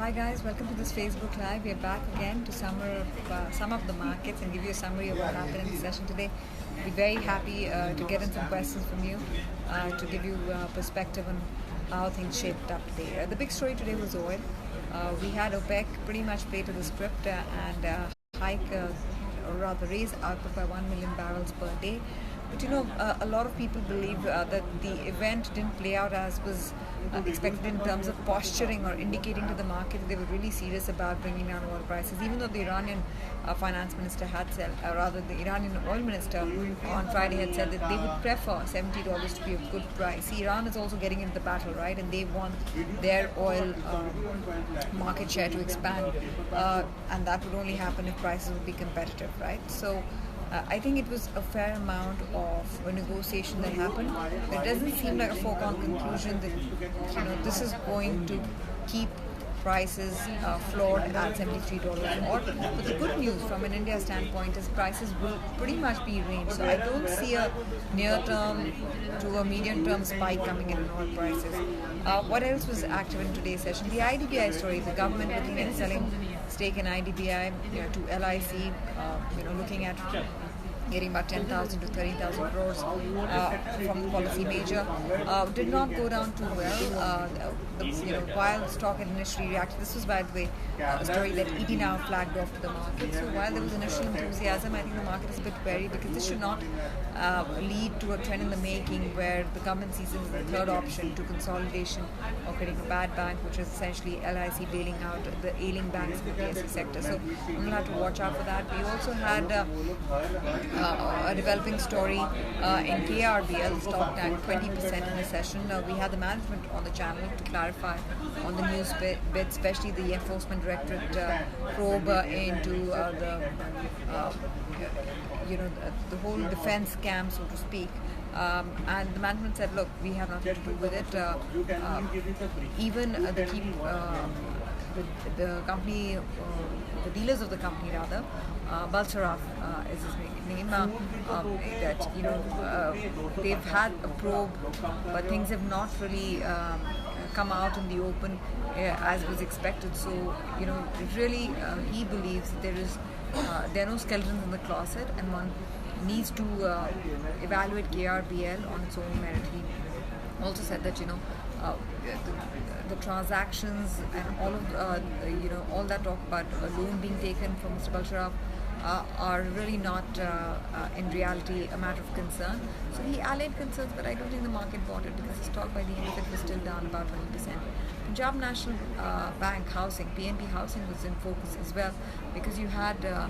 Hi guys, welcome to this Facebook Live. We're back again to sum up the markets and give you a summary of what happened in the session today. We're very happy to get in some questions from you to give you perspective on how things shaped up today. The big story today was oil. We had OPEC pretty much play to the script and hike, or rather raise output by 1 million barrels per day. But a lot of people believe that the event didn't play out as was expected in terms of posturing or indicating to the market that they were really serious about bringing down oil prices. Even though the Iranian finance minister had said, or rather the Iranian oil minister on Friday had said that they would prefer $70 to be a good price. See, Iran is also getting into the battle, right? And they want their oil market share to expand, and that would only happen if prices would be competitive, right? So I think it was a fair amount of a negotiation that happened. It doesn't seem like a foregone conclusion that this is going to keep prices floored at $73. But the good news from an India standpoint is prices will pretty much be range. So I don't see a near-term to a medium-term spike coming in oil prices. What else was active in today's session? The IDBI story. The government looking at selling stake in IDBI to LIC. Looking at getting about 10,000 to 30,000 crores from the policy major, did not go down too well. While the stock had initially reacted, this was, by the way, a story that ET now flagged off to the market. So while there was initial enthusiasm, I think the market is a bit wary because this should not lead to a trend in the making where the government sees it as the third option to consolidation or creating a bad bank, which is essentially LIC bailing out the ailing banks in the PSU sector. So I'm going to have to watch out for that. We also had a developing story in KRBL. The stock down 20% in the session. We had the management on the channel to clarify on the news bit, especially the Enforcement Directorate probe into the whole defense scam, so to speak. And the management said, look, we have nothing to do with it. Even the company, the dealers of the company rather, Balsaraf is his name, that they've had a probe, but things have not really come out in the open as was expected. So really he believes that there are no skeletons in the closet, and one needs to evaluate KRBL on its own merit. He also said that the transactions and all of all that talk about a loan being taken from Mr. Balsaraf are really not in reality a matter of concern. So he allayed concerns, but I don't think the market bought it because the stock by the end of it was still down about 20%. Punjab National Bank Housing, PNB Housing, was in focus as well because you had the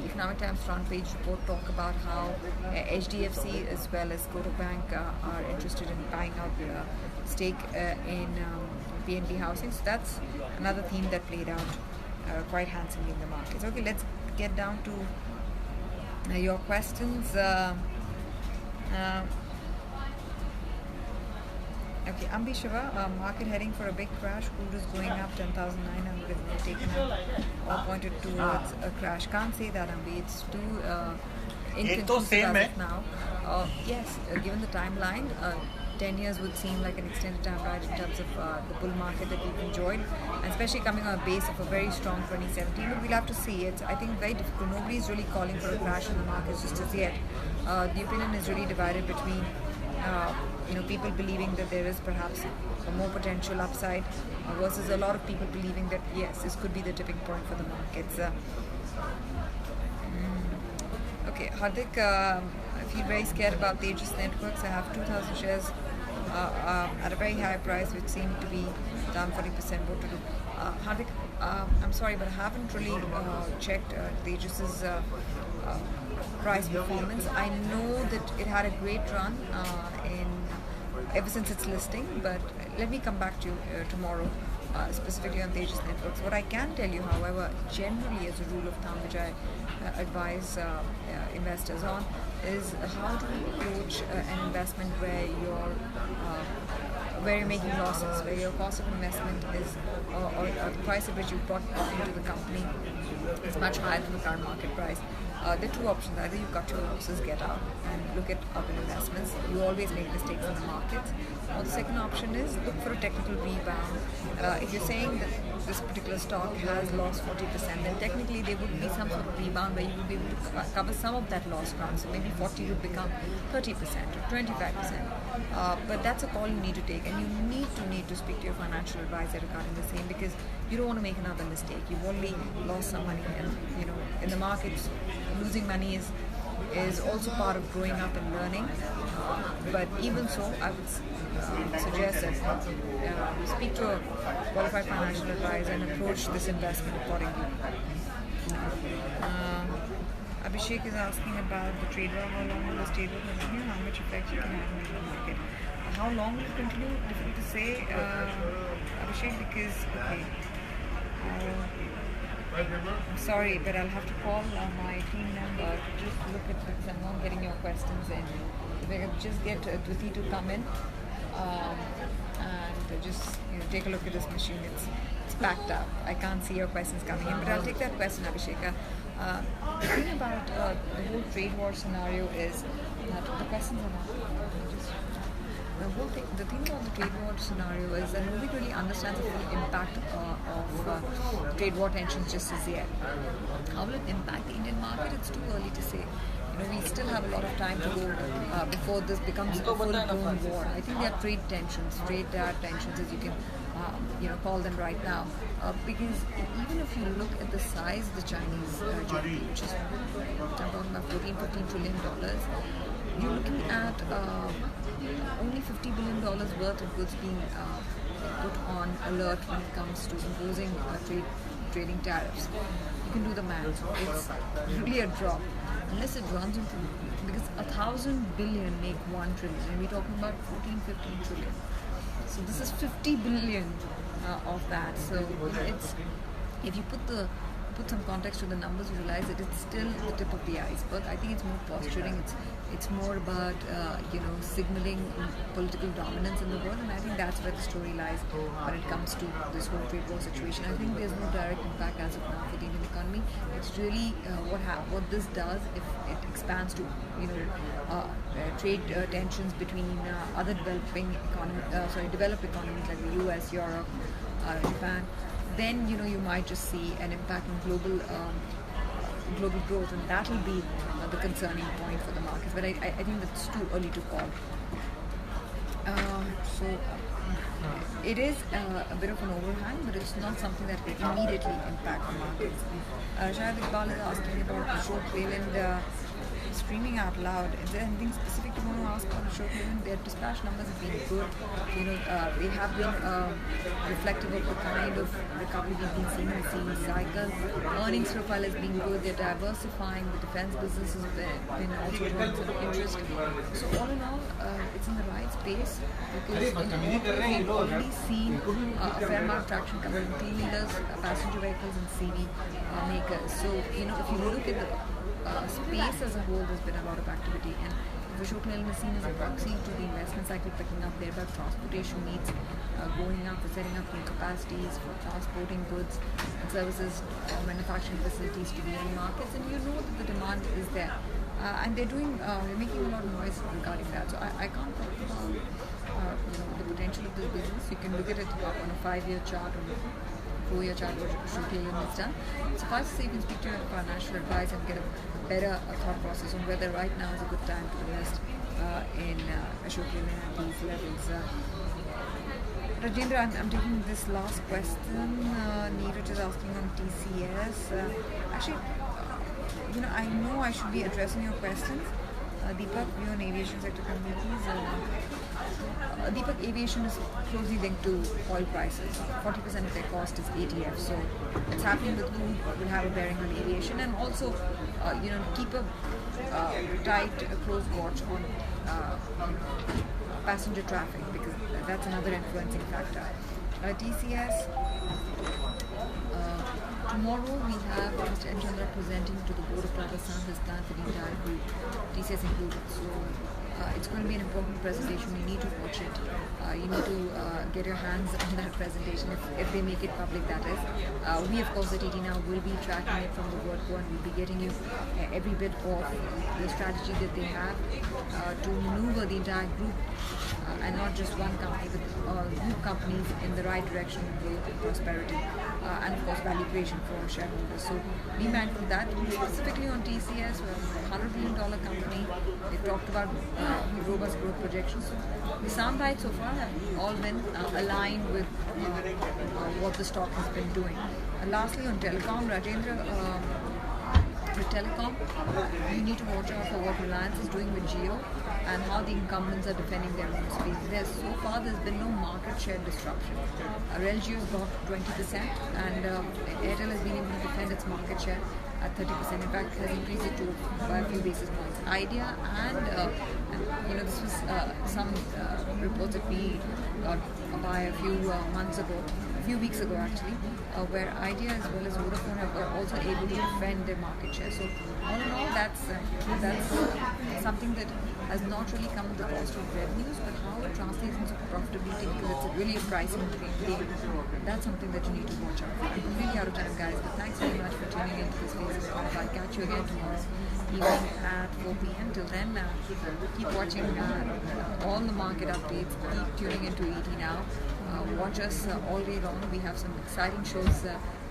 Economic Times front page report talk about how HDFC as well as Kotak Bank are interested in buying out stake in PNB Housing. So that's another theme that played out quite handsomely in the markets. Okay, let's get down to your questions. Okay, Ambi Shiva, market heading for a big crash. Crude is going up 10,900 is now taken out, all pointed towards a crash. Can't say that, Ambi. It's too inconclusive as of now. Yes, given the timeline, 10 years would seem like an extended time, right, in terms of the bull market that we've enjoyed, and especially coming on a base of a very strong 2017. But we'll have to see. It's, I think, very difficult. Nobody's really calling for a crash in the markets just as yet. The opinion is really divided between people believing that there is perhaps a more potential upside versus a lot of people believing that yes, this could be the tipping point for the markets. Okay, Hardik, I feel very scared about Tejas Networks. I have 2,000 shares at a very high price, which seem to be down 40%. What to do? Hardik, I'm sorry, but I haven't really checked Tejas's price performance. I know that it had a great run ever since its listing, but let me come back to you tomorrow specifically on Tejas Networks. What I can tell you, however, generally as a rule of thumb, which I advise investors on, is how to approach an investment where you're making losses, where your cost of investment is or the price at which you brought into the company is much higher than the current market price. there are two options. Either you cut your losses, get out, and look at other investments. You always make mistakes in the markets. Or the second option is look for a technical rebound. If you're saying that this particular stock has lost 40%, then technically there would be some sort of rebound where you would be able to cover some of that lost ground. So maybe 40 would become 30% or 25%. But that's a call you need to take, and you need to speak to your financial advisor regarding the same, because you don't want to make another mistake. You've already lost some money, and in the markets, losing money is also part of growing up and learning. But even so, I would suggest that you speak to a qualified financial advisor and approach this investment accordingly. Abhishek is asking about the trade war. How long will this trade war continue? How much effect it can have on the market? How long will it continue? Difficult to say, Abhishek, because I'm sorry, but I'll have to call my team member to just look at, because I'm not getting your questions in. If I could just get Dhriti to come in and just take a look at this machine. It's packed up. I can't see your questions coming in, but I'll take that question, Abhishek. The thing about the whole trade war scenario is that the questions are not. The thing about the trade war scenario is that nobody really understands the full impact of trade war tensions just as yet. How will it impact the Indian market? It's too early to say. We still have a lot of time to go before this becomes a full-blown war. I think there are trade tensions as you can call them right now. Because even if you look at the size of the Chinese GDP, which is, I'm talking about $14-15 trillion, you're looking at only $50 billion worth of goods being put on alert when it comes to imposing trading tariffs. You can do the math. It's really a drop. Unless it runs into, because 1,000 billion make 1 trillion, and we're talking about 14-15 trillion. So this is 50 billion of that. So it's, if you put some context to the numbers, you realize that it's still the tip of the iceberg. I think it's more posturing. It's more about signaling political dominance in the world, and I think that's where the story lies when it comes to this whole trade war situation. I think there's no direct impact as of now for the Indian economy. It's really what this does if it expands to trade tensions between other developed economies like the US, Europe, Japan. Then you might just see an impact on global growth, and that will be the concerning point for the markets. But I think that's too early to call. So it is a bit of an overhang, but it's not something that will immediately impact the markets. Shahid Iqbal is asking about Ashok Leyland screaming out loud. Is there anything specific you want to ask about Ashok Leyland? Their dispatch numbers have been good. They have been reflective of the kind of recovery we've been seeing in the CV cycle. Earnings profile has been good. They're diversifying. The defense business has been also drawing some interest. So all in all, it's in the right space, because in auto we've already seen a fair amount of traction coming in two-wheelers, passenger vehicles, and CV makers. So if you look at the space as a whole, there's been a lot of activity, and Ashok Leyland is seen as a proxy to the investment cycle picking up, thereby transportation needs going up, for setting up new capacities, for transporting goods and services, manufacturing facilities to the end markets, and you know that the demand is there, and they're making a lot of noise regarding that. So I can't talk about the potential of this business. You can look at it on a 5-year chart or 4-year chart what Ashok Leyland has done. Suffice to say, you can speak to your financial advisor and get a better thought process on whether right now is a good time to invest in Ashok Leyland at these levels. Rajendra, I'm taking this last question. Neeraj is asking on TCS. Actually, I know I should be addressing your questions. Deepak, you're an aviation sector company. Deepak, aviation is closely linked to oil prices. 40% of their cost is ATF. So what's happening with crude will have a bearing on aviation, and also keep a tight, close watch on passenger traffic, because that's another influencing factor. TCS. Tomorrow we have Mr. N. Chandra presenting to the board of Tata Sons his plan for the entire group, TCS included. So It's going to be an important presentation. You need to watch it. You need to get your hands on that presentation if they make it public, that is. We, of course, at TT Now will be tracking it from the word go, and we'll be getting you every bit of the strategy that they have to maneuver the entire group and not just one company, but group companies in the right direction of growth and prosperity, and of course value creation for shareholders. So be mindful of that. Specifically on TCS, we're a $100 billion company. They talked about robust growth projections. The soundbites so far have all been aligned with what the stock has been doing. Lastly, on telecom, Rajendra, with telecom, you need to watch out for what Reliance is doing with Jio and how the incumbents are defending their own space. So far, there's been no market share disruption. Jio has got 20%, and Airtel has been able to defend its market share at 30%. In fact, has increased it by a few basis points. Idea and this was some reports that we got by a few weeks ago actually, where Idea as well as Vodafone are also able to defend their market share. So all in all, that's something that has not really come at the cost of revenues, but how it translates into profitability, because it's really a pricing game. That's something that you need to watch out for. I'm completely out of time, guys, but thanks very much for tuning into this Facebook Live. I'll catch you again tomorrow evening at 4 p.m. Till then, keep watching all the market updates. Keep tuning into ET Now. Watch us all day long. We have some exciting shows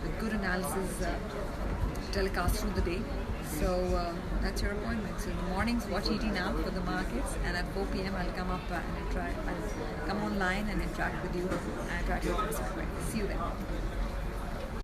with good analysis telecast through the day. So that's your appointment. So in the mornings, watch ET Now for the markets, and at 4 p.m. I'll come up and come online and interact with you and interact with you. See you then.